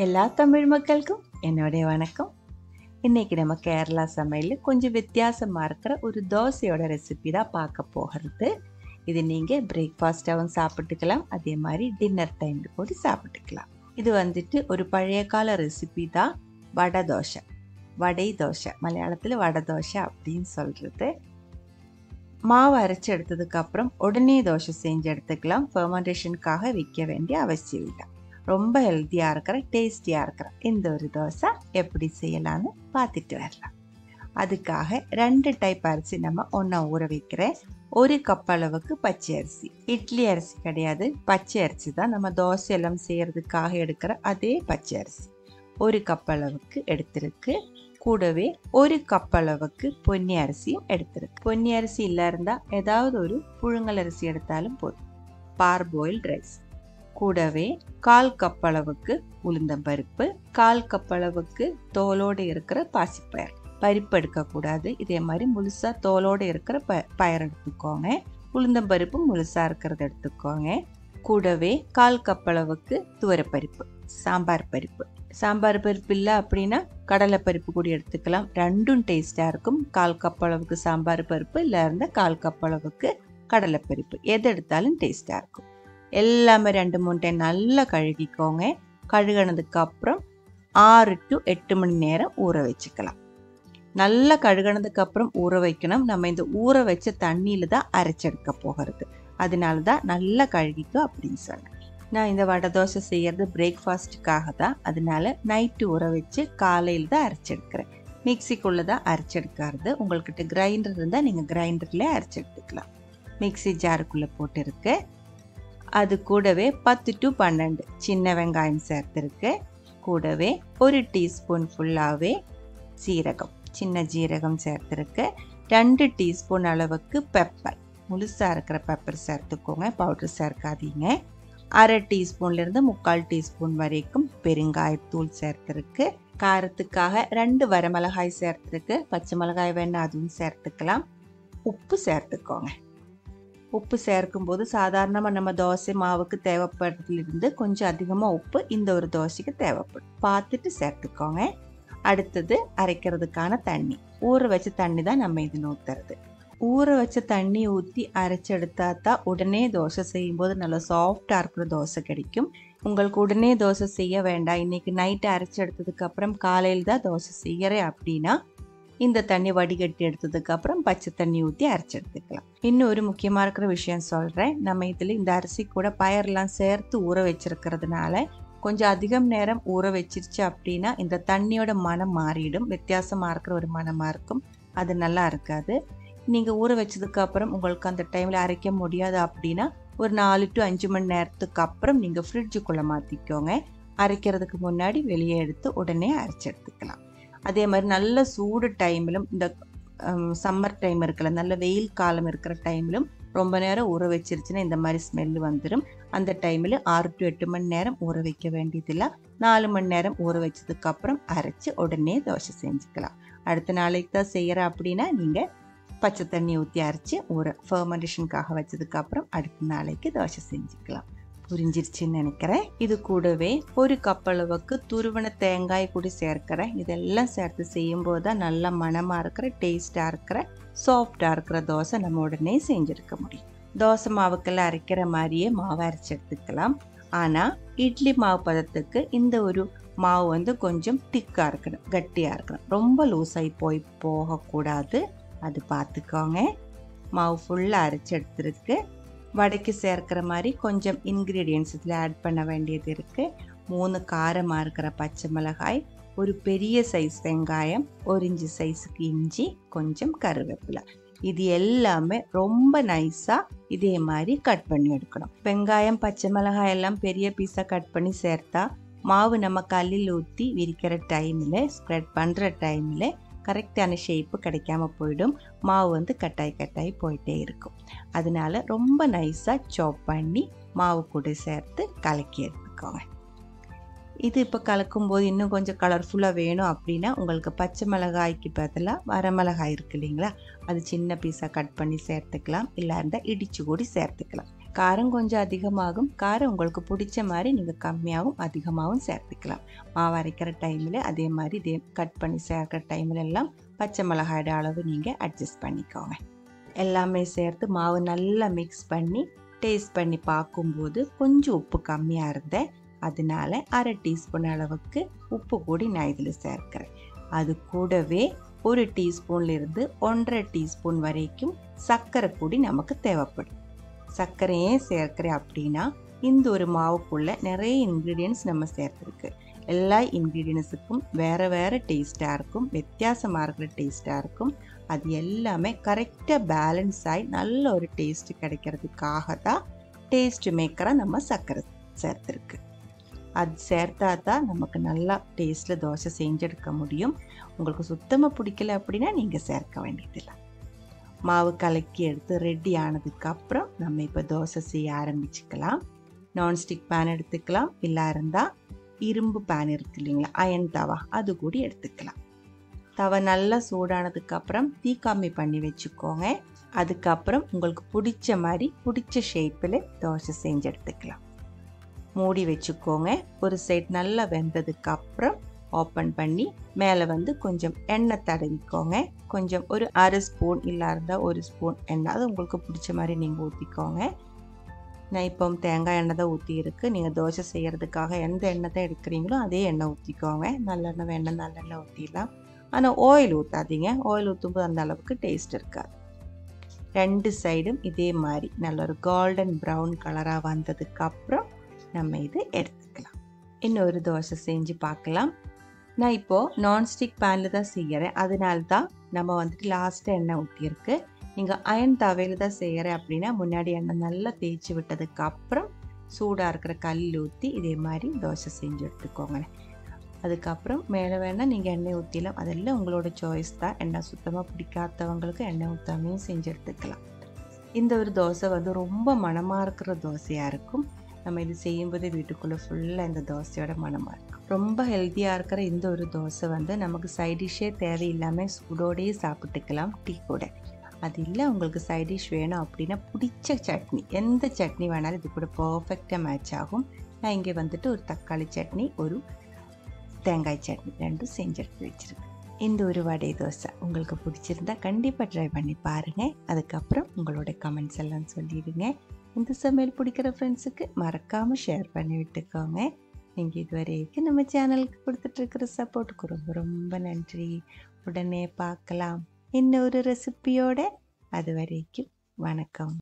எல்லா தமிழ் மக்களுக்கும் என்னுடைய வணக்கம். இன்னைக்கு நம்ம கேரளா சமையல் கொஞ்சம் வித்தியாசமாக இருக்கிற ஒரு தோசையோட ரெசிபி தான் பார்க்க போகிறது. இது நீங்கள் பிரேக்ஃபாஸ்ட்டாகவும் சாப்பிட்டுக்கலாம், அதே மாதிரி டின்னர் டைமில் கூட சாப்பிட்டுக்கலாம். இது வந்துட்டு ஒரு பழைய கால ரெசிபி தான். வடை தோசை, வடை தோசை, மலையாளத்தில் வடை தோசை அப்படின்னு சொல்கிறது. மாவு அரைச்சி எடுத்ததுக்கப்புறம் உடனே தோசை செஞ்சு எடுத்துக்கலாம். ஃபெர்மெண்டேஷனுக்காக விற்க வேண்டிய அவசியம் இல்லை. ரொம்ப ஹெல்த்தியாக இருக்கிற டேஸ்டியாக இருக்கிற இந்த ஒரு தோசை எப்படி செய்யலான்னு பார்த்துட்டு வரலாம். அதுக்காக 2 டைப் அரிசி நம்ம ஒன்றா ஊற வைக்கிறேன். 1 கப் அளவுக்கு பச்சை அரிசி, இட்லி அரிசி கிடையாது, பச்சை அரிசி தான். நம்ம தோசை எல்லாம் செய்கிறதுக்காக எடுக்கிற அதே பச்சை அரிசி 1 கப் அளவுக்கு எடுத்திருக்கு. கூடவே 1 கப் அளவுக்கு பொன்னி அரிசியும் எடுத்திருக்கு. பொன்னி அரிசி இல்லை இருந்தால் ஏதாவது ஒரு புழுங்கல் அரிசி எடுத்தாலும் போதும். பார்போயில்ட் ரைஸ். கூடவே 1/4 கப் அளவுக்கு உளுந்தம்பருப்பு, 1/4 கப் அளவுக்கு தோலோடு இருக்கிற பாசிப்பயர். பருப்பு எடுக்கக்கூடாது, இதே மாதிரி முழுசாக தோலோடு இருக்கிற பயிர் எடுத்துக்கோங்க. உளுந்தம்பருப்பு முழுசாக இருக்கிறத எடுத்துக்கோங்க. கூடவே 1/4 கப் அளவுக்கு துவரப்பருப்பு, சாம்பார் பருப்பு. சாம்பார் பருப்பு இல்லை அப்படின்னா கடலைப்பருப்பு கூட எடுத்துக்கலாம், ரெண்டும் டேஸ்ட்டாக இருக்கும். 1/4 கப் அளவுக்கு சாம்பார் பருப்பு, இல்லை இருந்தால் 1/4 கப் அளவுக்கு கடலைப்பருப்பு, எது எடுத்தாலும் டேஸ்ட்டாக இருக்கும். எல்லாமே 2-3 டைம் நல்லா கழுகிக்கோங்க. கழுகினதுக்கு அப்புறம் 6 to 8 மணி நேரம் ஊற வச்சுக்கலாம். நல்லா கழுகினதுக்கு அப்புறம் ஊற வைக்கணும். நம்ம இந்த ஊற வச்ச தண்ணியில் தான் அரைச்செடுக்க போகிறது, அதனால தான் நல்லா கழுகிக்கோ அப்படின்னு சொன்னேன். நான் இந்த வடை தோசை செய்கிறது பிரேக்ஃபாஸ்ட்டுக்காக தான், அதனால நைட்டு ஊற வச்சு காலையில் தான் அரைச்செடுக்கிறேன். மிக்சிக்குள்ளே தான் அரைச்செடுக்கிறது. உங்கள்கிட்ட கிரைண்டர் இருந்தால் நீங்கள் கிரைண்டர்லேயே அரைச்செடுத்துக்கலாம். மிக்சி ஜாருக்குள்ளே போட்டுருக்கு. அது கூடவே 10 to 12 சின்ன வெங்காயம் சேர்த்துருக்கு. கூடவே 1 டீஸ்பூன் ஃபுல்லாகவே சீரகம், சின்ன ஜீரகம் சேர்த்துருக்கு. 2 டீஸ்பூன் அளவுக்கு பெப்பர், முழுசாக இருக்கிற பெப்பர் சேர்த்துக்கோங்க, பவுடர் சேர்க்காதீங்க. 1/2 டீஸ்பூன்லேருந்து 3/4 டீஸ்பூன் வரைக்கும் பெருங்காயத்தூள் சேர்த்துருக்கு. காரத்துக்காக 2 வரமிளகாய் சேர்த்துருக்கு. பச்சை மிளகாய் வேணால் அதுவும் சேர்த்துக்கலாம். உப்பு சேர்த்துக்கோங்க. உப்பு சேர்க்கும்போது சாதாரணமாக நம்ம தோசை மாவுக்கு தேவைப்படுறதுலேருந்து கொஞ்சம் அதிகமாக உப்பு இந்த ஒரு தோசைக்கு தேவைப்படும், பார்த்துட்டு சேர்த்துக்கோங்க. அடுத்தது அரைக்கிறதுக்கான தண்ணி, ஊற வச்ச தண்ணி தான் நம்ம இது ஊற்றுறது. ஊற வச்ச தண்ணி ஊற்றி அரைச்செடுத்தா தான் உடனே தோசை செய்யும்போது நல்லா சாஃப்டாக இருக்கிற தோசை கிடைக்கும். உங்களுக்கு உடனே தோசை செய்ய வேண்டாம், இன்றைக்கி நைட்டு அரைச்செடுத்ததுக்கப்புறம் காலையில் தான் தோசை செய்கிறேன் அப்படின்னா இந்த தண்ணி வடிகட்டி எடுத்ததுக்கப்புறம் பச்சை தண்ணி ஊற்றி அரைச்செடுத்துக்கலாம். இன்னும் ஒரு முக்கியமாக இருக்கிற விஷயம் சொல்கிறேன். நம்ம இதில் இந்த அரிசி கூட பயர்லாம் சேர்த்து ஊற வச்சிருக்கிறதுனால கொஞ்சம் அதிகம் நேரம் ஊற வச்சிருச்சு அப்படின்னா இந்த தண்ணியோட மனம் மாறிடும், வித்தியாசமாக இருக்கிற ஒரு மனமாக இருக்கும், அது நல்லா இருக்காது. நீங்கள் ஊற வச்சதுக்கப்புறம் உங்களுக்கு அந்த டைமில் அரைக்க முடியாது அப்படின்னா ஒரு 4 to 5 மணி நேரத்துக்கு அப்புறம் நீங்கள் ஃப்ரிட்ஜுக்குள்ளே மாற்றிக்கோங்க. அரைக்கிறதுக்கு முன்னாடி வெளியே எடுத்து உடனே அரைச்செடுத்துக்கலாம். அதே மாதிரி நல்ல சூடு டைமிலும், இந்த சம்மர் டைம் இருக்குல்ல, நல்ல வெயில் காலம் இருக்கிற டைமிலும் ரொம்ப நேரம் ஊற வச்சிருச்சுன்னா இந்த மாதிரி ஸ்மெல் வந்துடும். அந்த டைமில் 6 to 8 மணி நேரம் ஊற வைக்க வேண்டியதில்லை. 4 மணி நேரம் ஊற வச்சதுக்கப்புறம் அரைச்சி உடனே தோசை செஞ்சுக்கலாம். அடுத்த நாளைக்கு தான் செய்கிற அப்படின்னா நீங்கள் பச்சை தண்ணி ஊற்றி அரைச்சி ஃபெர்மெண்டேஷனுக்காக வச்சதுக்கப்புறம் அடுத்த நாளைக்கு தோசை செஞ்சுக்கலாம். புரிஞ்சிருச்சுன்னு நினைக்கிறேன். இது கூடவே 1 கப் அளவுக்கு துருவன தேங்காய் கூட சேர்க்கிறேன். இதெல்லாம் சேர்த்து செய்யும்போது தான் நல்ல மணமாக இருக்கிற டேஸ்டாக இருக்கிற சாஃப்டாக இருக்கிற தோசை நம்ம உடனே செஞ்சுருக்க முடியும். தோசை மாவுக்கெல்லாம் அரைக்கிற மாதிரியே மாவு அரைச்சி எடுத்துக்கலாம். ஆனால் இட்லி மாவு பதத்துக்கு இந்த ஒரு மாவு கொஞ்சம் திக்காக இருக்கணும், கட்டியாக இருக்கணும், ரொம்ப லூஸாகி போகக்கூடாது, அது பார்த்துக்கோங்க. மாவு ஃபுல்லாக அரைச்சி எடுத்துருக்கு. வடைக்கு சேர்க்கிற மாதிரி கொஞ்சம் இன்க்ரீடியன்ட்ஸ் இதில் ஆட் பண்ண வேண்டியது இருக்குது. 3 காரமாக இருக்கிற பச்சை மிளகாய், ஒரு பெரிய சைஸ் வெங்காயம், 1 இன்ச்சு சைஸுக்கு இஞ்சி, கொஞ்சம் கருவேப்பிலை. இது எல்லாமே ரொம்ப நைஸாக இதே மாதிரி கட் பண்ணி எடுக்கணும். வெங்காயம் பச்சை மிளகாய் எல்லாம் பெரிய பீஸாக கட் பண்ணி சேர்த்தா மாவு நம்ம கல்லில் ஊற்றி விரிக்கிற டைமில், ஸ்ப்ரெட் பண்ணுற டைமில் கரெக்டான ஷேப்பு கிடைக்காம போயிடும். மாவு கட்டாய் போயிட்டே இருக்கும். அதனால ரொம்ப நைஸாக சாப் பண்ணி மாவு கூட சேர்த்து கலக்கி எடுத்துக்கோங்க. இது இப்போ கலக்கும்போது இன்னும் கொஞ்சம் கலர்ஃபுல்லாக வேணும் அப்படின்னா உங்களுக்கு பச்சை மிளகாய்க்கு பதிலாக வரமிளகாய் இருக்குது இல்லைங்களா, அது சின்ன பீஸாக கட் பண்ணி சேர்த்துக்கலாம், இல்லை இருந்தால் இடித்து கூட சேர்த்துக்கலாம். காரம் கொஞ்சம் அதிகமாகும். காரம் உங்களுக்கு பிடிச்ச மாதிரி நீங்கள் கம்மியாகவும் அதிகமாகவும் சேர்த்துக்கலாம். மாவு அரைக்கிற டைமில் அதே மாதிரி இதே கட் பண்ணி சேர்க்கிற டைமில் எல்லாம் பச்சை மிளகாயோட அளவு நீங்கள் அட்ஜஸ்ட் பண்ணிக்கோங்க. எல்லாமே சேர்த்து மாவு நல்லா மிக்ஸ் பண்ணி டேஸ்ட் பண்ணி பார்க்கும்போது கொஞ்சம் உப்பு கம்மியாக இருந்தேன். அதனால 1/2 டீஸ்பூன் அளவுக்கு உப்பு கூடி நான் இதில் சேர்க்கிறேன். அது கூடவே 1 டீஸ்பூன்லேருந்து 1.5 டீஸ்பூன் வரைக்கும் சர்க்கரை கூடி நமக்கு தேவைப்படும். சர்க்கரையே சேர்க்கிறேன் அப்படின்னா இந்த ஒரு மாவுக்குள்ளே நிறைய இன்க்ரீடியன்ட்ஸ் நம்ம சேர்த்துருக்கு. எல்லா இன்க்ரீடியன்ஸுக்கும் வேறு வேறு டேஸ்ட்டாக இருக்கும், வித்தியாசமாக இருக்கிற டேஸ்ட்டாக இருக்கும். அது எல்லாமே கரெக்டாக பேலன்ஸ் ஆகி நல்ல ஒரு டேஸ்ட்டு கிடைக்கிறதுக்காக தான் டேஸ்ட் மேக்கராக நம்ம சர்க்கரை சேர்த்துருக்கு. அது சேர்த்தா தான் நமக்கு நல்லா டேஸ்ட்டில் தோசை செஞ்செடுக்க முடியும். உங்களுக்கு சுத்தமாக பிடிக்கல அப்படின்னா நீங்கள் சேர்க்க வேண்டியதில்லை. மாவு கலக்கி எடுத்து ரெடி ஆனதுக்கப்புறம் நம்ம இப்போ தோசை செய்ய ஆரம்பிச்சுக்கலாம். நான்ஸ்டிக் பேன் எடுத்துக்கலாம், இல்லை இருந்தால் இரும்பு பேன் இருக்கு இல்லைங்களா, அயன் தவா, அது கூட எடுத்துக்கலாம். தவா நல்லா சூடானதுக்கப்புறம் தீ கம்மி பண்ணி வச்சுக்கோங்க. அதுக்கப்புறம் உங்களுக்கு பிடிச்ச மாதிரி பிடிச்ச ஷேப்பில் தோசை செஞ்சு எடுத்துக்கலாம். மூடி வச்சுக்கோங்க. ஒரு சைட் நல்லா வெந்ததுக்கப்புறம் ஓப்பன் பண்ணி மேலே கொஞ்சம் எண்ணெய் தடவிக்கோங்க. கொஞ்சம் ஒரு 1/2 ஸ்பூன் இல்லை இருந்தால் 1 ஸ்பூன் எண்ணெய், அது உங்களுக்கு பிடிச்ச மாதிரி நீங்கள் ஊற்றிக்கோங்க. நான் இப்போ தேங்காய் எண்ணெய் தான் ஊற்றியிருக்கு. நீங்கள் தோசை செய்கிறதுக்காக எந்த எண்ணெய் தான் எடுக்கிறீங்களோ அதே எண்ணெய் ஊற்றிக்கோங்க. நல்லெண்ணெய் வேண்டாம், நல்லெண்ணெய் ஊற்றிடலாம். ஆனால் ஆயில் ஊற்றாதீங்க. ஆயில் ஊற்றும்போது அந்த அளவுக்கு டேஸ்ட் இருக்காது. 2 சைடும் இதே மாதிரி நல்ல ஒரு கோல்டன் ப்ரௌன் கலராக வந்ததுக்கப்புறம் நம்ம இது எடுத்துக்கலாம். இன்னொரு தோசை செஞ்சு பார்க்கலாம். நான் இப்போது நான்ஸ்டிக் பேனில் தான் செய்கிறேன். அதனால தான் நம்ம லாஸ்ட்டாக எண்ணெய் ஊற்றியிருக்கு. நீங்கள் அயன் தவையில் தான் செய்கிறேன் அப்படின்னா முன்னாடி எண்ணெய் நல்லா தேய்ச்சி விட்டதுக்கப்புறம் சூடாக இருக்கிற கல் ஊற்றி இதே மாதிரி தோசை செஞ்சு எடுத்துக்கோங்க. அதுக்கப்புறம் மேலே வேணால் நீங்கள் எண்ணெய் ஊற்றிடலாம். அதெல்லாம் உங்களோட சாய்ஸ் தான். எண்ணெய் சுத்தமாக பிடிக்காதவங்களுக்கு எண்ணெய் ஊற்றாமையும் செஞ்சு எடுத்துக்கலாம். இந்த ஒரு தோசை ரொம்ப மணமாக இருக்கிற தோசையாக இருக்கும். நம்ம இது செய்யும்போது வீட்டுக்குள்ளே ஃபுல்லாக இந்த தோசையோட மணமாக இருக்கும். ரொம்ப ஹெல்த்தியாக இருக்கிற இந்த ஒரு தோசை நமக்கு சைட் டிஷ்ஷே தேவையில்லாமல் சூடோடையே சாப்பிட்டுக்கலாம் டீ கூட. அது இல்லை உங்களுக்கு சைட் டிஷ் வேணும் அப்படின்னா பிடிச்ச சட்னி, எந்த சட்னி வேணாலும் இது கூட பர்ஃபெக்டாக மேட்ச் ஆகும். நான் இங்கே ஒரு தக்காளி சட்னி, ஒரு தேங்காய் சட்னி 2 செஞ்சு எடுத்து வச்சுருக்கேன். இந்த ஒரு வடை தோசை உங்களுக்கு பிடிச்சிருந்தா கண்டிப்பாக ட்ரை பண்ணி பாருங்கள். அதுக்கப்புறம் உங்களோட கமெண்ட்ஸ் எல்லாம் சொல்லிடுங்க. இந்த சமையல் பிடிக்கிற ஃப்ரெண்ட்ஸுக்கு மறக்காமல் ஷேர் பண்ணி விட்டுக்கோங்க. நீங்கள் இதுவரைக்கும் நம்ம சேனலுக்கு கொடுத்துட்ருக்கிற சப்போர்ட்டுக்கு ரொம்ப ரொம்ப நன்றி. உடனே பார்க்கலாம் இன்னொரு ரெசிபியோட. அது வரைக்கும் வணக்கம்.